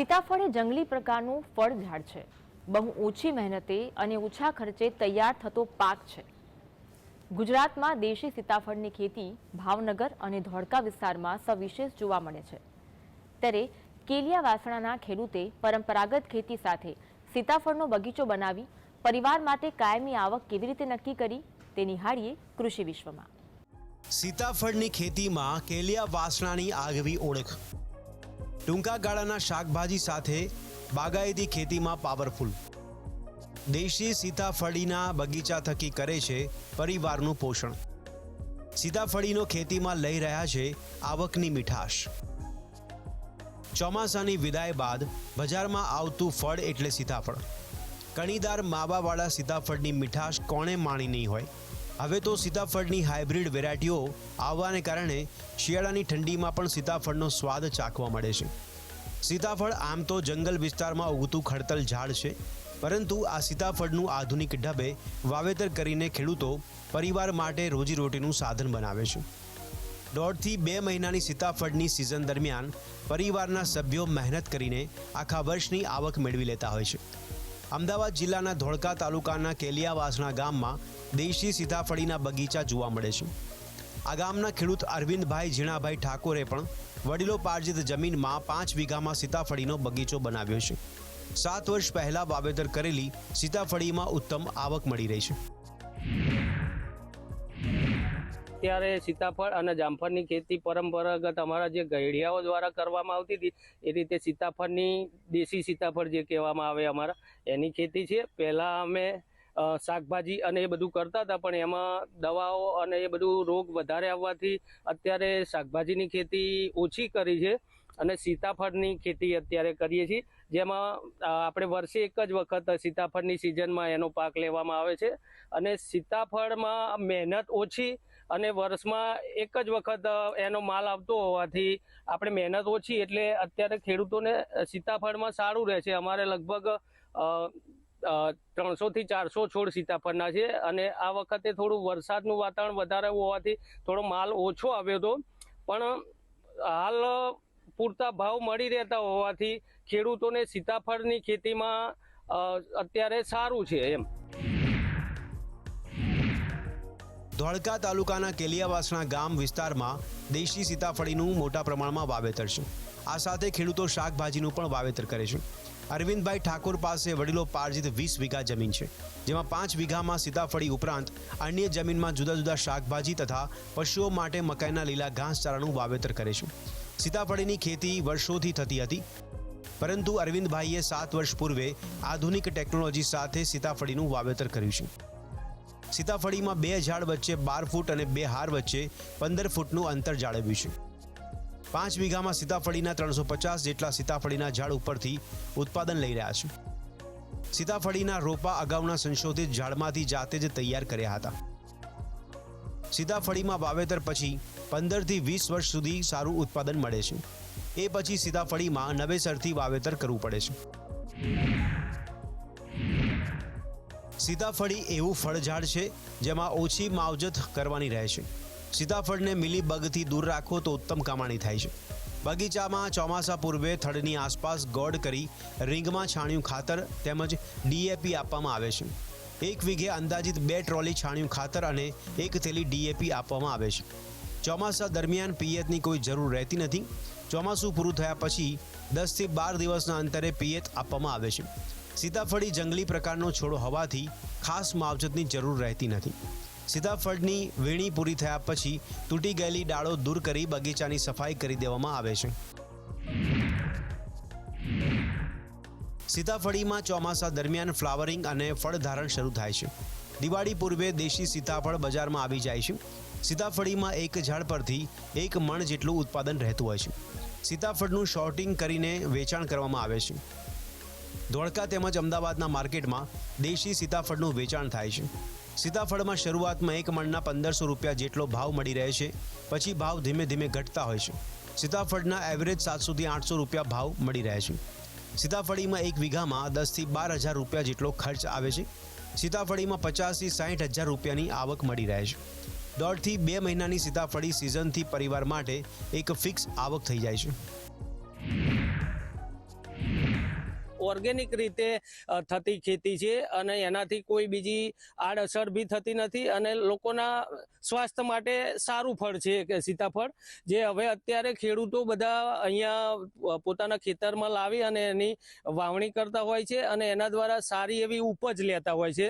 સીતાફળ એ જંગલી પ્રકારનું ફળ ઝાડ છે. બહુ ઓછી મહેનતે અને ઓછા ખર્ચે તૈયાર થતો પાક છે. ગુજરાતમાં દેશી સીતાફળની ખેતી ભાવનગર અને ધોળકા વિસ્તારમાં સવિશેષ જોવા મળે છે. ત્યારે કેલિયા વાસણાના ખેડૂતે પરંપરાગત ખેતી સાથે સીતાફળનો બગીચો બનાવી પરિવાર માટે કાયમી આવક કેવી રીતે નક્કી કરી તે નિહાળીએ કૃષિ વિશ્વમાં. સીતાફળની ખેતીમાં કેલિયા વાસણાની આગવી ઓળખ. ટૂંકા ગાળાના શાકભાજી સાથે બાગાયતી ખેતીમાં પાવરફુલ. દેશી સીતાફળીના બગીચા થકી કરે છે પરિવારનું પોષણ. સીતાફળીનો ખેતીમાં લઈ રહ્યા છે આવકની મીઠાશ. ચોમાસાની વિદાય બાદ બજારમાં આવતું ફળ એટલે સીતાફળ. કણીદાર માવાવાળા સીતાફળની મીઠાશ કોણે માણી નહીં હોય. હવે તો સીતાફળની હાઇબ્રિડ વેરાયટીઓ આવવાને કારણે શિયાળાની ઠંડીમાં પણ સીતાફળનો સ્વાદ ચાખવા મળે છે. સીતાફળ આમ તો જંગલ વિસ્તારમાં ઉગતું ખડતલ ઝાડ છે, પરંતુ આ સીતાફળનું આધુનિક ઢબે વાવેતર કરીને ખેડૂતો પરિવાર માટે રોજીરોટીનું સાધન બનાવે છે. 1.5 થી 2 મહિનાની સીતાફળની સિઝન દરમિયાન પરિવારના સભ્યો મહેનત કરીને આખા વર્ષની આવક મેળવી લેતા હોય છે. અમદાવાદ જિલ્લાના ધોળકા તાલુકાના કેલિયા વાસણા ગામમાં દેશી સીતાફળીના બગીચા જોવા મળે છે. આ ગામના ખેડૂત અરવિંદભાઈ ઝીણાભાઈ ઠાકોરે પણ વડીલોપાર્જિત જમીનમાં 5 વીઘામાં સીતાફળીનો બગીચો બનાવ્યો છે. 7 વર્ષ પહેલા વાવેતર કરેલી સીતાફળીમાં ઉત્તમ આવક મળી રહી છે. ત્યારે સીતાફળ અને જામફળની ખેતી પરંપરાગત અમારા જે ગઈડિયાઓ દ્વારા કરવામાં આવતી હતી એ રીતે સીતાફળની દેશી સીતાફળ જે કહેવામાં આવે અમારા એની ખેતી છે. પહેલાં અમે શાકભાજી અને એ બધું કરતા હતા, પણ એમાં દવાઓ અને એ બધું રોગ વધારે આવવાથી અત્યારે શાકભાજીની ખેતી ઓછી કરી છે અને સીતાફળની ખેતી અત્યારે કરીએ છીએ, જેમાં આપણે વર્ષે એક જ વખત સીતાફળની સિઝનમાં એનો પાક લેવામાં આવે છે. અને સીતાફળમાં મહેનત ઓછી અને વર્ષમાં એક જ વખત એનો માલ આવતો હોવાથી આપણે મહેનત ઓછી, એટલે અત્યારે ખેડૂતોને સીતાફળમાં સારું રહે છે. અમારે લગભગ 300 થી 400 છોડ સીતાફળના છે અને આ વખતે થોડું વરસાદનું વાતાવરણ વધારે હોવાથી થોડો માલ ઓછો આવ્યો હતો, પણ હાલ પૂરતા ભાવ મળી રહેતા હોવાથી ખેડૂતોને સીતાફળની ખેતીમાં અત્યારે સારું છે એમ. ધોળકા તાલુકાના કેલિયાવાસણા ગામ વિસ્તારમાં દેશી સીતાફળીનું મોટા પ્રમાણમાં વાવેતર છે. આ સાથે ખેડૂતો શાકભાજીનું પણ વાવેતર કરે છે. અરવિંદભાઈ ઠાકોર પાસે વડીલોપાર્જિત 20 વીઘા જમીન છે, જેમાં 5 વીઘામાં સીતાફળી ઉપરાંત અન્ય જમીનમાં જુદા જુદા શાકભાજી તથા પશુઓ માટે મકાઈના લીલા ઘાસચારાનું વાવેતર કરે છે. સીતાફળીની ખેતી વર્ષોથી થતી હતી, પરંતુ અરવિંદભાઈએ 7 વર્ષ પૂર્વે આધુનિક ટેકનોલોજી સાથે સીતાફળીનું વાવેતર કર્યું છે. સીતાફળીમાં 2 ઝાડ વચ્ચે 12 ફૂટ અને 2 હાર વચ્ચે 15 ફૂટનું અંતર જાળવ્યું છે. 5 વીઘામાં સીતાફળીના 350 જેટલા સીતાફળીના ઝાડ ઉપરથી ઉત્પાદન લઈ રહ્યા છે. સીતાફળીના રોપા અગાઉના સંશોધિત ઝાડમાંથી જાતે જ તૈયાર કર્યા હતા. સીતાફળીમાં વાવેતર પછી 15 થી 20 વર્ષ સુધી સારું ઉત્પાદન મળે છે. એ પછી સીતાફળીમાં નવેસરથી વાવેતર કરવું પડે છે. સીતાફળી એવું ફળઝાડ છે જેમાં ઓછી માવજત કરવાની રહે છે. સીતાફળને મિલીબગથી દૂર રાખો તો ઉત્તમ કમાણી થાય છે. બગીચામાં ચોમાસા પૂર્વે થડની આસપાસ ગોળ કરી રીંગમાં છાણિયું ખાતર તેમજ ડીએપી આપવામાં આવે છે. 1 વીઘે અંદાજિત 2 ટ્રોલી છાણિયું ખાતર અને 1 થેલી ડીએપી આપવામાં આવે છે. ચોમાસા દરમિયાન પિયતની કોઈ જરૂર રહેતી નથી. ચોમાસું પૂરું થયા પછી 10 થી 12 દિવસના અંતરે પિયત આપવામાં આવે છે. સીતાફળી જંગલી પ્રકારનો છોડ હોવાથી ખાસ માવજતની જરૂર રહેતી નથી. સીતાફળની વીણી પૂરી થયા પછી તૂટી ગયેલી ડાળો દૂર કરી બગીચાની સફાઈ કરી દેવામાં આવે છે. સીતાફળીમાં ચોમાસા દરમિયાન ફ્લાવરિંગ અને ફળધારણ શરૂ થાય છે. દિવાળી પૂર્વે દેશી સીતાફળ બજારમાં આવી જાય છે. સીતાફળીમાં એક ઝાડ પરથી 1 મણ જેટલું ઉત્પાદન રહેતું હોય છે. સીતાફળનું શોર્ટિંગ કરીને વેચાણ કરવામાં આવે છે. ધોળકા તેમજ અમદાવાદના માર્કેટમાં દેશી સીતાફળનું વેચાણ થાય છે. સીતાફળમાં શરૂઆતમાં 1 મણના 1500 રૂપિયા જેટલો ભાવ મળી રહે છે, પછી ભાવ ધીમે ધીમે ઘટતા હોય છે. સીતાફળના એવરેજ 700 થી 800 રૂપિયા ભાવ મળી રહે છે. સીતાફળીમાં 1 વીઘામાં 10 થી 12 હજાર રૂપિયા જેટલો ખર્ચ આવે છે. સીતાફળીમાં 50 થી 60 હજાર રૂપિયાની આવક મળી રહે છે. 1.5 થી 2 મહિનાની સીતાફળી સિઝનથી પરિવાર માટે એક ફિક્સ આવક થઈ જાય છે. ઓર્ગેનિક રીતે થતી ખેતી છે અને એનાથી કોઈ બીજી આડઅસર બી થતી નથી અને લોકોના સ્વાસ્થ્ય માટે સારું ફળ છે કે સીતાફળ, જે હવે અત્યારે ખેડૂતો બધા અહીંયા પોતાના ખેતરમાં લાવી અને એની વાવણી કરતા હોય છે અને એના દ્વારા સારી એવી ઉપજ લેતા હોય છે.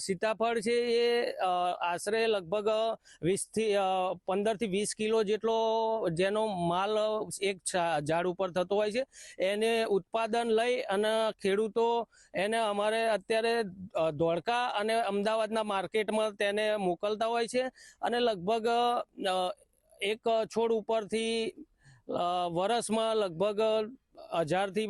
સીતાફળ છે એ આશરે લગભગ 15 થી 20 કિલો જેટલો જેનો માલ એક ઝાડ ઉપર થતો હોય છે, એને ઉત્પાદન લઈ અને ખેડૂતો એને અમારે અત્યારે ધોળકા અને અમદાવાદના માર્કેટમાં તેને મોકલતા હોય છે અને લગભગ એક છોડ ઉપરથી વર્ષમાં લગભગ 1000 થી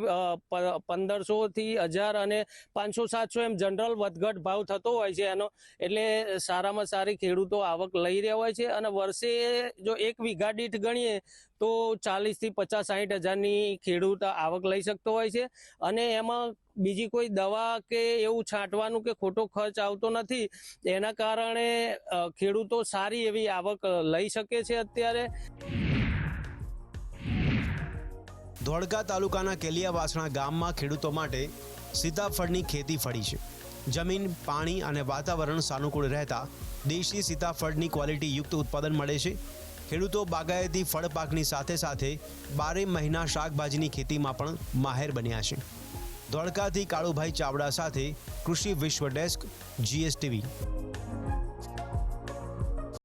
1500 થી 1000 અને 500-700 એમ જનરલ વધઘટ ભાવ થતો હોય છે એનો. એટલે સારામાં સારી ખેડૂતો આવક લઈ રહ્યા હોય છે અને વર્ષે જો 1 વીઘા દીઠ ગણીએ તો 40 થી 50-60 હજારની ખેડૂત આવક લઈ શકતો હોય છે અને એમાં બીજી કોઈ દવા કે એવું છાંટવાનું કે ખોટો ખર્ચ આવતો નથી. એના કારણે ખેડૂતો સારી એવી આવક લઈ શકે છે અત્યારે. ધોળકા તાલુકાના કેલિયાવાસણા ગામમાં ખેડૂતો માટે સીતાફળની ખેતી ફળી છે. જમીન, પાણી અને વાતાવરણ સાનુકૂળ રહેતા દેશી સીતાફળની ક્વોલિટી યુક્ત ઉત્પાદન મળે છે. ખેડૂતો બાગાયતી ફળ પાકની સાથે સાથે 12 મહિના શાકભાજીની ખેતીમાં પણ માહેર બન્યા છે. ધોળકાથી કાળુભાઈ ચાવડા સાથે કૃષિ વિશ્વ ડેસ્ક, GSTV.